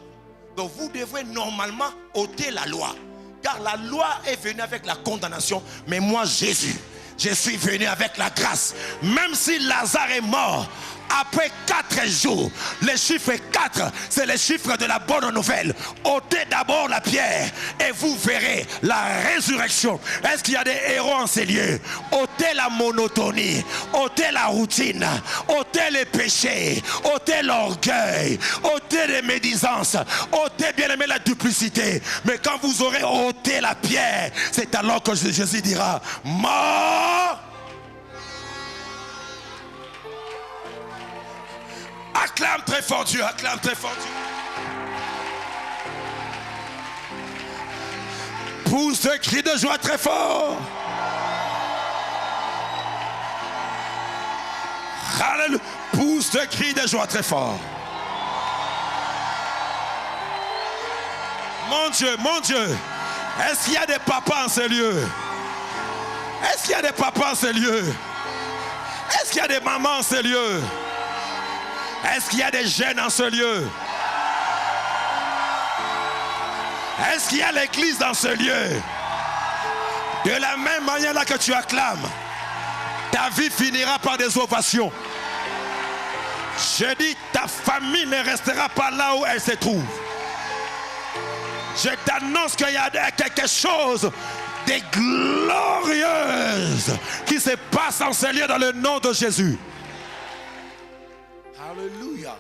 Donc vous devrez normalement ôter la loi. Car la loi est venue avec la condamnation. Mais moi Jésus, je suis venu avec la grâce. Même si Lazare est mort, après 4 jours, le chiffre 4, c'est le chiffre de la bonne nouvelle. Ôtez d'abord la pierre et vous verrez la résurrection. Est-ce qu'il y a des héros en ces lieux? Ôtez la monotonie, ôtez la routine, ôtez les péchés, ôtez l'orgueil, ôtez les médisances, ôtez bien aimé la duplicité. Mais quand vous aurez ôté la pierre, c'est alors que Jésus dira mort. Acclame très fort Dieu, acclame très fort Dieu. Pousse un cri de joie très fort. Alléluia. Pousse un cri de joie très fort. Mon Dieu, est-ce qu'il y a des papas en ce lieu? Est-ce qu'il y a des papas en ce lieu? Est-ce qu'il y a des mamans en ce lieu? Est-ce qu'il y a des jeunes en ce lieu? Est-ce qu'il y a l'église dans ce lieu? De la même manière là que tu acclames, ta vie finira par des ovations. Je dis, ta famille ne restera pas là où elle se trouve. Je t'annonce qu'il y a quelque chose des glorieuses qui se passent en ces lieux dans le nom de Jésus. Alléluia.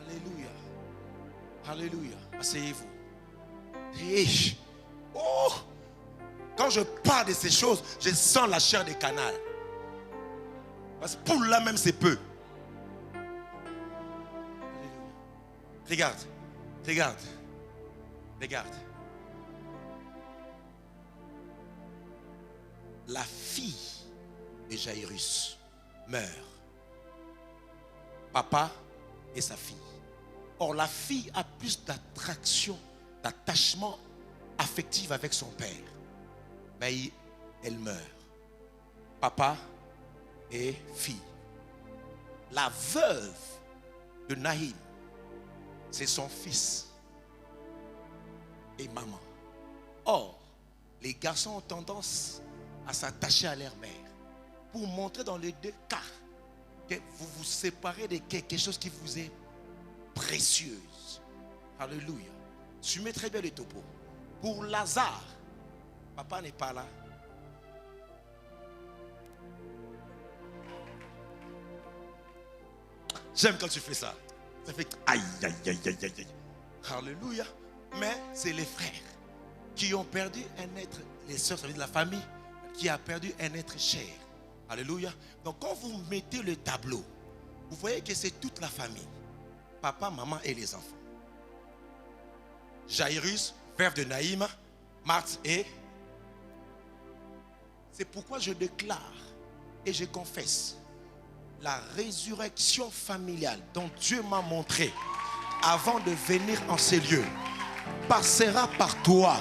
Alléluia. Alléluia. Asseyez-vous. Oh! Quand je parle de ces choses, je sens la chair des canals. Parce que pour là même, c'est peu. Regarde. Regarde. Regarde. La fille de Jairus meurt. Papa et sa fille. Or, la fille a plus d'attraction, d'attachement affectif avec son père. Mais elle meurt. Papa et fille. La veuve de Naïm, c'est son fils et maman. Or, les garçons ont tendance à s'attacher à leur mère pour montrer dans les deux cas que vous vous séparez de quelque chose qui vous est précieuse. Alléluia. Sumez très bien le topo. Pour Lazare, papa n'est pas là. J'aime quand tu fais ça. Ça fait aïe, aïe, aïe, aïe, aïe. Alléluia. Mais c'est les frères qui ont perdu un être, les sœurs, ça veut dire la famille, qui a perdu un être cher. Alléluia. Donc quand vous mettez le tableau, vous voyez que c'est toute la famille. Papa, maman et les enfants. Jairus, veuve de Naïm, Marthe et... C'est pourquoi je déclare et je confesse la résurrection familiale dont Dieu m'a montré avant de venir en ces lieux passera par toi,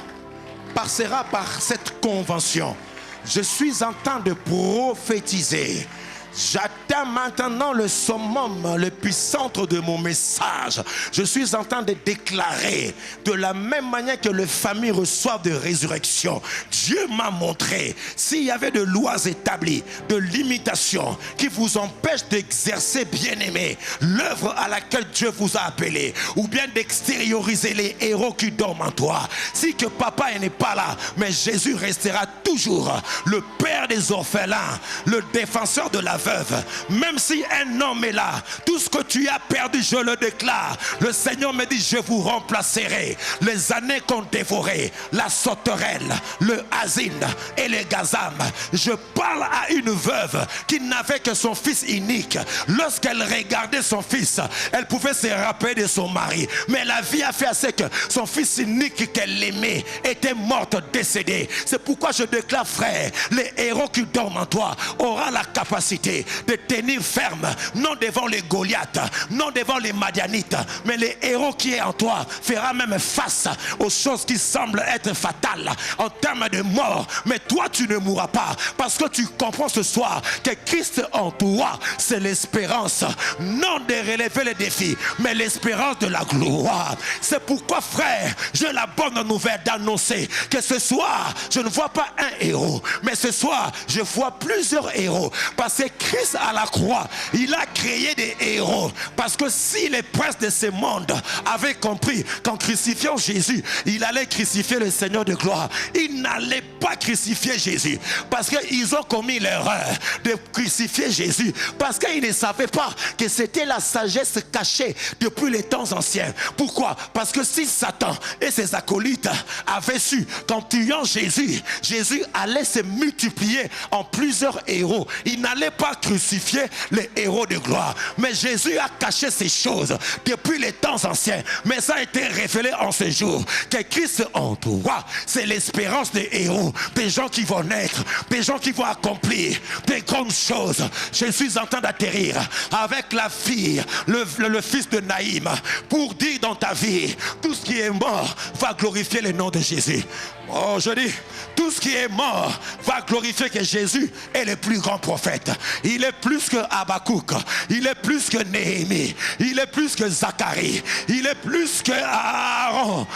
passera par cette convention. Je suis en train de prophétiser. J'atteins maintenant le summum, le puissance de mon message. Je suis en train de déclarer de la même manière que les familles reçoivent de résurrection. Dieu m'a montré s'il y avait de lois établies, de limitations qui vous empêchent d'exercer, bien-aimé, l'œuvre à laquelle Dieu vous a appelé, ou bien d'extérioriser les héros qui dorment en toi. Si que papa n'est pas là, mais Jésus restera toujours le père des orphelins, le défenseur de la veuve. Même si un homme est là, tout ce que tu as perdu, je le déclare. Le Seigneur me dit, je vous remplacerai. Les années qu'on dévorait, la sauterelle, le asine et les gazam. Je parle à une veuve qui n'avait que son fils unique. Lorsqu'elle regardait son fils, elle pouvait se rappeler de son mari. Mais la vie a fait assez que son fils unique qu'elle aimait était morte, décédé. C'est pourquoi je déclare, frère, les héros qui dorment en toi auront la capacité de tenir ferme, non devant les Goliaths, non devant les Madianites, mais les héros qui est en toi fera même face aux choses qui semblent être fatales en termes de mort. Mais toi tu ne mourras pas, parce que tu comprends ce soir que Christ en toi, c'est l'espérance, non de relever les défis, mais l'espérance de la gloire. C'est pourquoi, frère, j'ai la bonne nouvelle d'annoncer que ce soir je ne vois pas un héros, mais ce soir je vois plusieurs héros, parce que Christ à la croix, il a créé des héros. Parce que si les princes de ce monde avaient compris qu'en crucifiant Jésus, il allait crucifier le Seigneur de gloire, ils n'allaient pas crucifier Jésus. Parce qu'ils ont commis l'erreur de crucifier Jésus. Parce qu'ils ne savaient pas que c'était la sagesse cachée depuis les temps anciens. Pourquoi? Parce que si Satan et ses acolytes avaient su qu'en tuant Jésus, Jésus allait se multiplier en plusieurs héros, il n'allait pas crucifier les héros de gloire. Mais Jésus a caché ces choses depuis les temps anciens. Mais ça a été révélé en ce jour que Christ en toi, c'est l'espérance des héros, des gens qui vont naître, des gens qui vont accomplir des grandes choses. Je suis en train d'atterrir avec la fille, le fils de Naïm, pour dire dans ta vie, tout ce qui est mort va glorifier le nom de Jésus. Oh, je dis, tout ce qui est mort va glorifier que Jésus est le plus grand prophète. Il est plus que Habakkuk, il est plus que Néhémie, il est plus que Zacharie, il est plus que Aaron.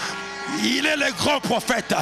Il est le grand prophète.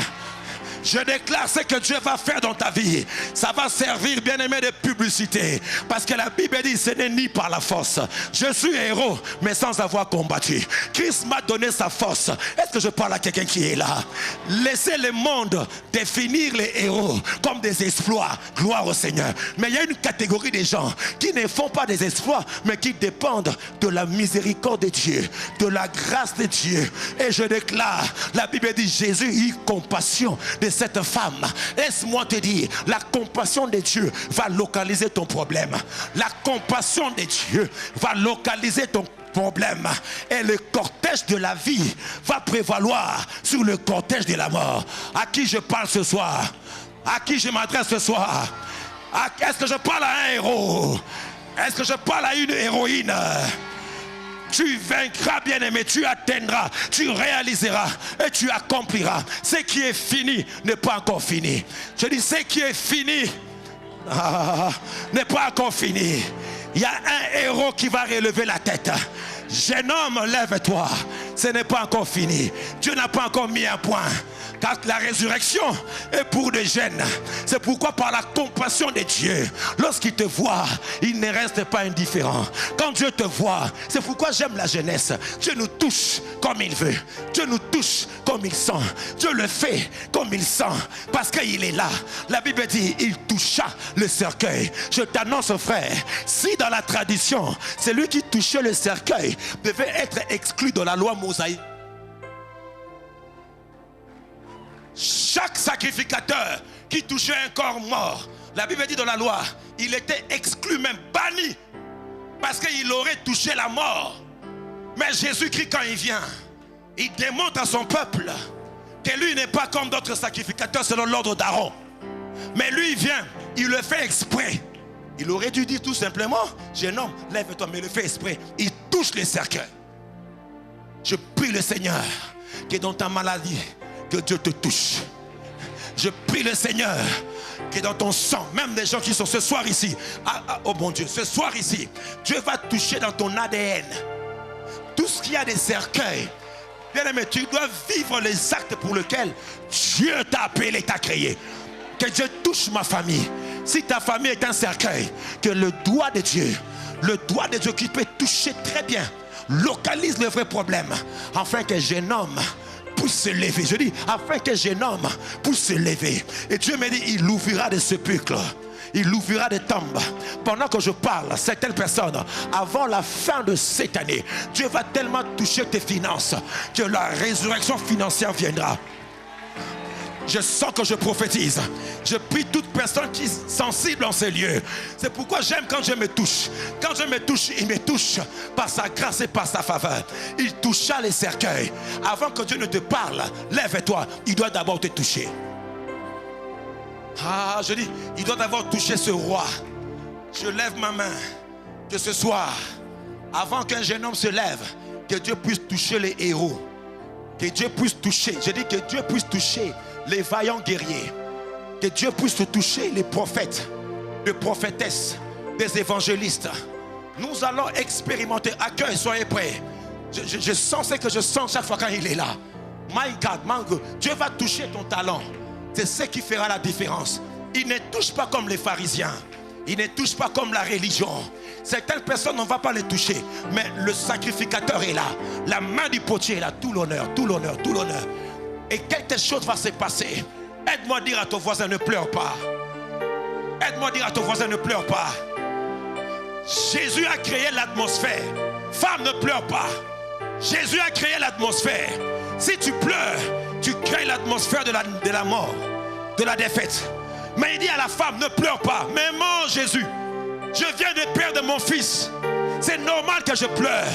Je déclare ce que Dieu va faire dans ta vie. Ça va servir, bien-aimé, de publicité. Parce que la Bible dit, ce n'est ni par la force. Je suis héros, mais sans avoir combattu. Christ m'a donné sa force. Est-ce que je parle à quelqu'un qui est là? Laissez le monde définir les héros comme des exploits. Gloire au Seigneur. Mais il y a une catégorie de gens qui ne font pas des exploits, mais qui dépendent de la miséricorde de Dieu, de la grâce de Dieu. Et je déclare, la Bible dit, Jésus eut compassion de cette femme. Laisse-moi te dire, la compassion de Dieu va localiser ton problème. La compassion de Dieu va localiser ton problème. Et le cortège de la vie va prévaloir sur le cortège de la mort. À qui je parle ce soir? À qui je m'adresse ce soir? Est-ce que je parle à un héros? Est-ce que je parle à une héroïne? Tu vaincras, bien-aimé, tu atteindras, tu réaliseras et tu accompliras. Ce qui est fini n'est pas encore fini. Je dis, ce qui est fini n'est pas encore fini. Il y a un héros qui va relever la tête. Jeune homme, lève-toi. Ce n'est pas encore fini. Dieu n'a pas encore mis un point. Car la résurrection est pour des jeunes. C'est pourquoi par la compassion de Dieu, lorsqu'il te voit, il ne reste pas indifférent. Quand Dieu te voit, c'est pourquoi j'aime la jeunesse. Dieu nous touche comme il veut. Dieu nous touche comme il sent. Dieu le fait comme il sent. Parce qu'il est là. La Bible dit, il toucha le cercueil. Je t'annonce, frère, si dans la tradition, celui qui touchait le cercueil devait être exclu de la loi mosaïque, chaque sacrificateur qui touchait un corps mort, la Bible dit dans la loi, il était exclu, même banni, parce qu'il aurait touché la mort. Mais Jésus-Christ, quand il vient, il démontre à son peuple que lui n'est pas comme d'autres sacrificateurs selon l'ordre d'Aaron. Mais lui, il vient, il le fait exprès. Il aurait dû dire tout simplement, jeune homme, lève-toi, mais il le fait exprès. Il touche les cercueils. Je prie le Seigneur que dans ta maladie, que Dieu te touche. Je prie le Seigneur que dans ton sang, même des gens qui sont ce soir ici, oh mon Dieu, ce soir ici, Dieu va toucher dans ton ADN tout ce qui a des cercueils. Bien aimé, tu dois vivre les actes pour lesquels Dieu t'a appelé, t'a créé. Que Dieu touche ma famille. Si ta famille est un cercueil, que le doigt de Dieu qui peut toucher très bien, localise le vrai problème, afin que jeune homme puisse se lever. Je dis, afin que jeune homme puisse se lever. Et Dieu me dit, il ouvrira des sépulcres. Il ouvrira des tombes. Pendant que je parle, certaines personnes, avant la fin de cette année, Dieu va tellement toucher tes finances que la résurrection financière viendra. Je sens que je prophétise. Je prie toute personne qui est sensible en ces lieux. C'est pourquoi j'aime quand Dieu me touche. Quand Dieu me touche, il me touche par sa grâce et par sa faveur. Il toucha les cercueils. Avant que Dieu ne te parle, lève-toi. Il doit d'abord te toucher. Je dis, il doit d'abord toucher ce roi. Je lève ma main. Que ce soir, avant qu'un jeune homme se lève, que Dieu puisse toucher les héros. Que Dieu puisse toucher. Je dis que Dieu puisse toucher les vaillants guerriers. Que Dieu puisse toucher les prophètes, les prophétesses, des évangélistes. Nous allons expérimenter. Accueil, soyez prêts. Je sens ce que je sens chaque fois quand il est là. My God, Dieu va toucher ton talent. C'est ce qui fera la différence. Il ne touche pas comme les pharisiens. Il ne touche pas comme la religion. Certaines personnes, on ne va pas les toucher. Mais le sacrificateur est là. La main du potier est là. Tout l'honneur, tout l'honneur, tout l'honneur. Et quelque chose va se passer. Aide-moi à dire à ton voisin, ne pleure pas. Aide-moi à dire à ton voisin, ne pleure pas. Jésus a créé l'atmosphère. Femme, ne pleure pas. Jésus a créé l'atmosphère. Si tu pleures, tu crées l'atmosphère de la mort, de la défaite. Mais il dit à la femme, ne pleure pas. Mais mon Jésus, je viens de perdre mon fils. C'est normal que je pleure.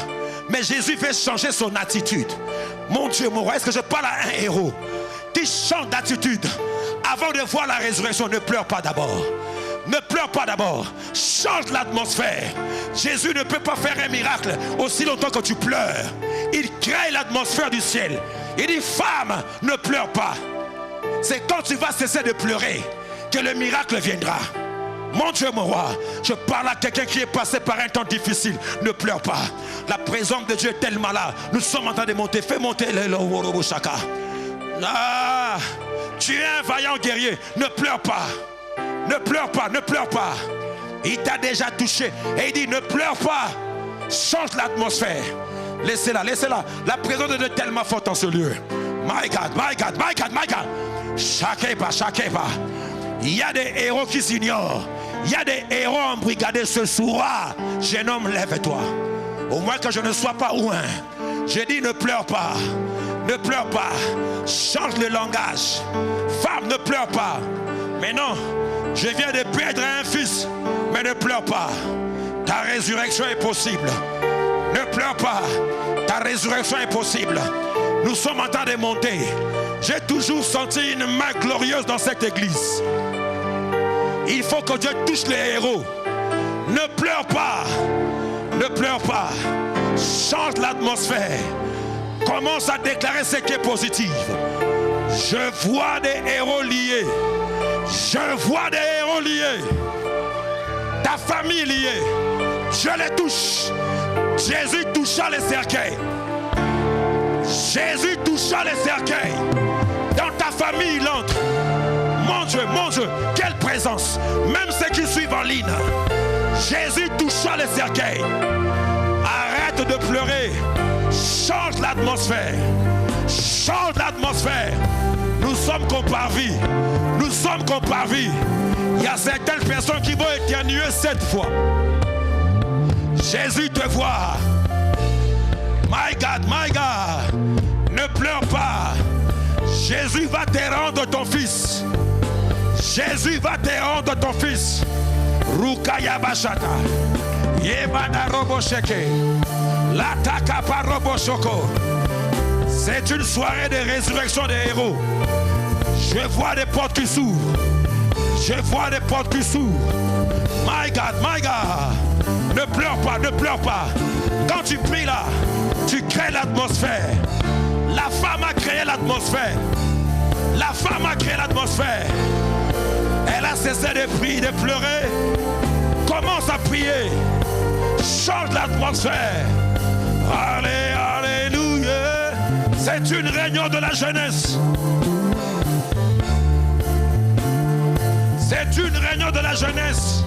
Mais Jésus veut changer son attitude. Mon Dieu, mon roi, est-ce que je parle à un héros qui change d'attitude avant de voir la résurrection? Ne pleure pas d'abord. Ne pleure pas d'abord. Change l'atmosphère. Jésus ne peut pas faire un miracle aussi longtemps que tu pleures. Il crée l'atmosphère du ciel. Il dit, femme, ne pleure pas. C'est quand tu vas cesser de pleurer que le miracle viendra. Mon Dieu, mon roi, je parle à quelqu'un qui est passé par un temps difficile. Ne pleure pas. La présence de Dieu est tellement là. Nous sommes en train de monter. Fais monter le Woroboshaka. Ah, tu es un vaillant guerrier. Ne pleure pas. Ne pleure pas, ne pleure pas. Il t'a déjà touché. Et il dit, ne pleure pas. Change l'atmosphère. Laissez-la, laissez-la. La présence est tellement forte en ce lieu. My God, my God, my God, my God. Chaque pas, chaque pas. Il y a des héros qui s'ignorent. Il y a des héros embrigadés ce soir. Jeune homme, lève-toi. Au moins que je ne sois pas loin. Je dis, ne pleure pas. Ne pleure pas. Change le langage. Femme, ne pleure pas. Mais non, je viens de perdre un fils. Mais ne pleure pas. Ta résurrection est possible. Ne pleure pas. Ta résurrection est possible. Nous sommes en train de monter. J'ai toujours senti une main glorieuse dans cette église. Il faut que Dieu touche les héros. Ne pleure pas. Ne pleure pas. Change l'atmosphère. Commence à déclarer ce qui est positif. Je vois des héros liés. Je vois des héros liés. Ta famille liée. Je les touche. Jésus toucha les cercueils. Jésus toucha les cercueils. Dans ta famille, il entre. Mon Dieu, quelle présence. Même ceux qui suivent en ligne. Jésus toucha les cercueils. Arrête de pleurer. Change l'atmosphère. Change l'atmosphère. Nous sommes comparvis. Nous sommes comparvis. Il y a certaines personnes qui vont éternuer 7 fois. Jésus te voit. My God, my God. Ne pleure pas. Jésus va te rendre ton fils. Jésus va te rendre ton fils. Rukaya Bashata. Yebana Robosheke. Lataka Paroboshoko. C'est une soirée de résurrection des héros. Je vois des portes qui s'ouvrent. Je vois des portes qui s'ouvrent. My God, my God. Ne pleure pas, ne pleure pas. Quand tu pries là, tu crées l'atmosphère. La femme a créé l'atmosphère. La femme a créé l'atmosphère. Elle a cessé de prier, de pleurer. Commence à prier. Change l'atmosphère. Alléluia. C'est une réunion de la jeunesse. C'est une réunion de la jeunesse.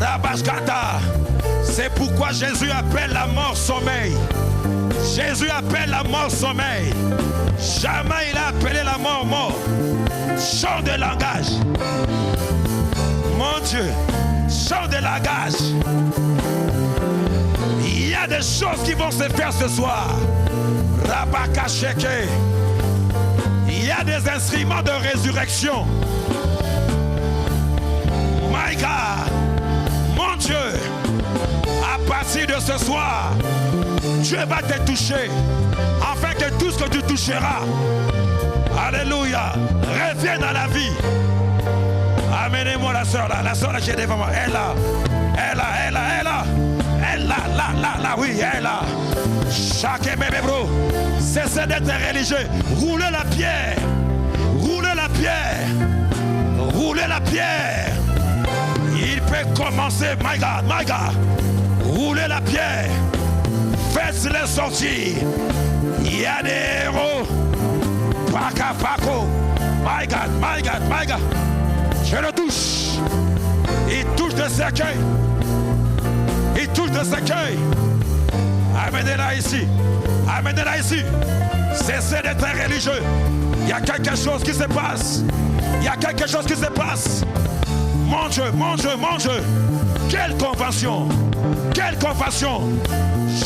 Rabashkata. C'est pourquoi Jésus appelle la mort sommeil. Jésus appelle la mort sommeil. Jamais il a appelé la mort mort. Chant de langage. Mon Dieu, chant de langage. Il y a des choses qui vont se faire ce soir. Rabakasheke. Il y a des instruments de résurrection. My God, mon Dieu, à partir de ce soir, Dieu va te toucher, afin que tout ce que tu toucheras, alléluia, revienne à la vie. Amenez-moi la soeur là qui est devant moi. Elle là, oui, elle là. Chaque bébé bro, cessez d'être religieux. Roulez la pierre, roulez la pierre, roulez la pierre. Il peut commencer, my God, roulez la pierre, faites-les sortir. Il y a des héros, Paco, my God, je le touche. Il touche le cercueil, il touche le cercueil. Amenez-la ici, cessez d'être religieux. Il y a quelque chose qui se passe, Mon Dieu, quelle convention,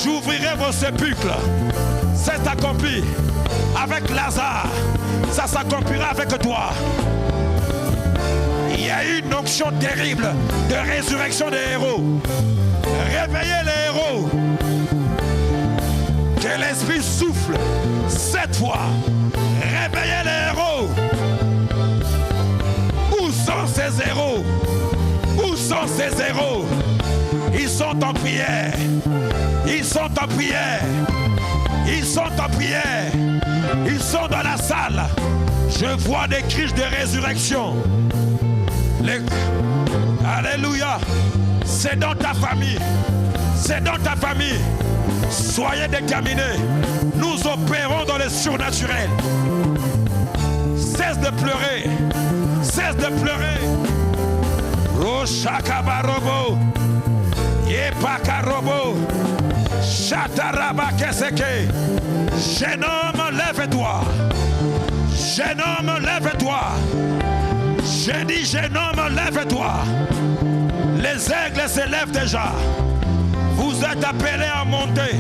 j'ouvrirai vos sépulcres, c'est accompli avec Lazare, ça s'accomplira avec toi. Il y a une onction terrible de résurrection des héros. Réveillez les héros. Que l'esprit souffle 7 fois. Réveillez les héros. Où sont ces héros? Où sont ces héros? Ils sont en prière. Ils sont en prière. Ils sont en prière. Ils sont dans la salle. Je vois des cris de résurrection. Alléluia. C'est dans ta famille. C'est dans ta famille. Soyez déterminés. Nous opérons dans le surnaturel. Cesse de pleurer. Cesse de pleurer. Roshakabarobo. Yepakarobo. Chatarabakeseke. Jeune homme, lève-toi. Jeune homme, lève-toi. J'ai dit, jeune homme, lève-toi. Les aigles se lèvent déjà. Vous êtes appelés à monter.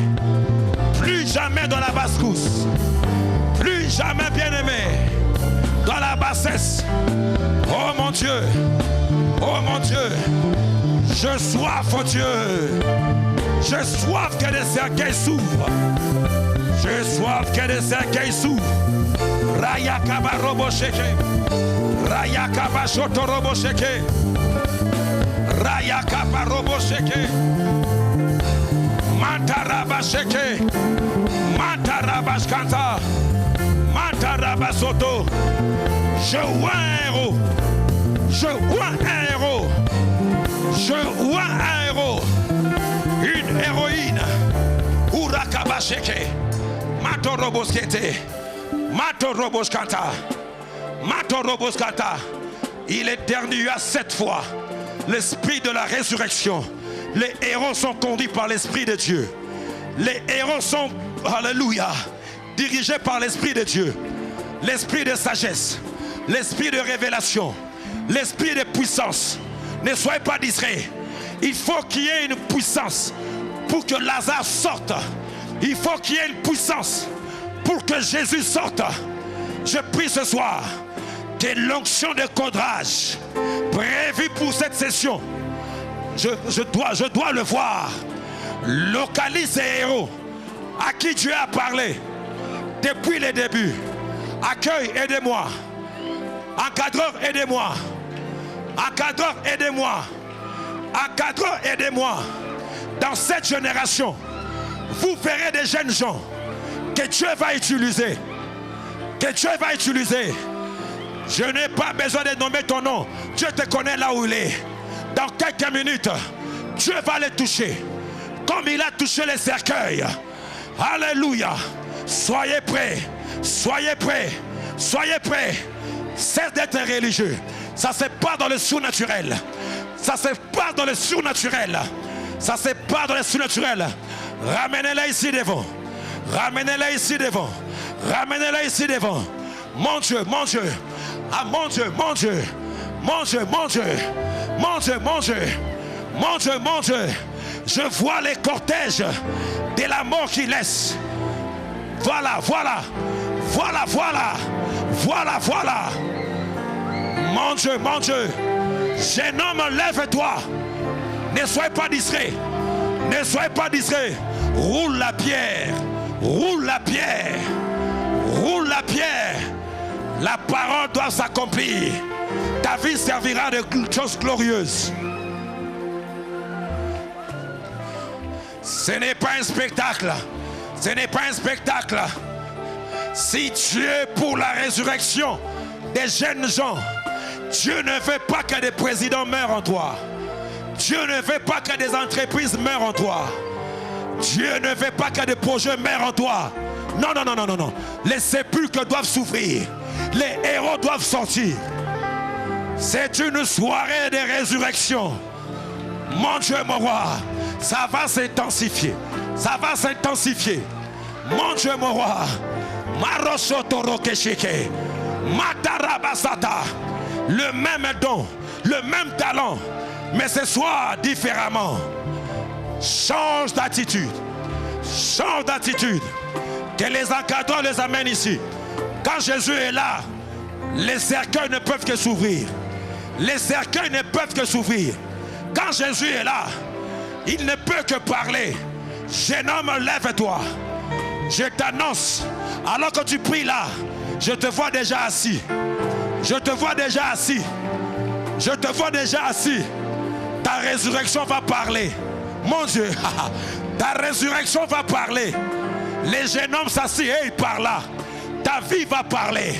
Plus jamais dans la basse-course. Plus jamais, bien-aimé, dans la bassesse. Oh mon Dieu. Oh mon Dieu. Je soif, oh Dieu. Je soif que des cercueils s'ouvrent. Je soif que des cercueils s'ouvrent. Rayakaba robo sheke. Rayakaba shoto robo sheke. Rayakaba robo sheke. Mantaraba sheke. Mantaraba shkanta. Mantaraba soto. Je vois un héros. Je vois un héros. Je vois un héros. Une héroïne. Urakaba sheke. Mato robo skete. Mato robo shkanta. Mato robo skanta. Il éternua 7 fois. L'esprit de la résurrection. Les héros sont conduits par l'Esprit de Dieu. Les héros sont, alléluia, dirigés par l'Esprit de Dieu. L'Esprit de sagesse, l'Esprit de révélation, l'Esprit de puissance. Ne soyez pas distraits. Il faut qu'il y ait une puissance pour que Lazare sorte. Il faut qu'il y ait une puissance pour que Jésus sorte. Je prie ce soir que l'onction de cadrage prévue pour cette session, je dois le voir. Localise ces héros à qui Dieu a parlé depuis le début. Accueille, aidez-moi. Encadreur, aidez-moi. Encadreur, aidez-moi. Encadreur, aidez-moi. Dans cette génération, vous verrez des jeunes gens que Dieu va utiliser. Que Dieu va utiliser. Je n'ai pas besoin de nommer ton nom. Dieu te connaît là où il est. Dans quelques minutes, Dieu va les toucher. Comme il a touché les cercueils. Alléluia. Soyez prêts. Soyez prêts. Soyez prêts. Cesse d'être religieux. Ça se passe dans le surnaturel. Ça se passe dans le surnaturel. Ça se passe dans le surnaturel. Ramenez-les ici devant. Ramenez-les ici devant. Ramenez-les ici devant. Mon Dieu, mon Dieu. Ah mon Dieu, mon Dieu. Mon Dieu, mon Dieu. Mon Dieu, mon Dieu. Mon Dieu, mon Dieu. Je vois les cortèges de la mort qui laisse. Voilà, voilà. Voilà, voilà. Voilà, voilà. Mon Dieu, mon Dieu. Jeune homme, lève-toi. Ne soyez pas distrait. Ne soyez pas distrait. Roule la pierre. Roule la pierre. Roule la pierre. La parole doit s'accomplir. Ta vie servira de choses glorieuses. Ce n'est pas un spectacle. Ce n'est pas un spectacle. Si Dieu est pour la résurrection des jeunes gens, Dieu ne veut pas que des présidents meurent en toi. Dieu ne veut pas que des entreprises meurent en toi. Dieu ne veut pas que des projets meurent en toi. Non, non, non, non, non, non. Les sépulcres doivent s'ouvrir. Les héros doivent sortir. C'est une soirée de résurrection. Mon Dieu, mon roi, ça va s'intensifier. Ça va s'intensifier. Mon Dieu, mon roi. Marosotoro-keshike. Matarabasata. Le même don, le même talent, mais ce soir différemment. Change d'attitude. Change d'attitude. Que les encadrants les amènent ici. Quand Jésus est là, les cercueils ne peuvent que s'ouvrir. Les cercueils ne peuvent que s'ouvrir. Quand Jésus est là, il ne peut que parler. Jeune homme, lève-toi. Je t'annonce, alors que tu pries là, je te vois déjà assis. Je te vois déjà assis. Je te vois déjà assis. Ta résurrection va parler. Mon Dieu, ta résurrection va parler. Les jeunes hommes s'assient et ils parlent là. Ta vie va parler.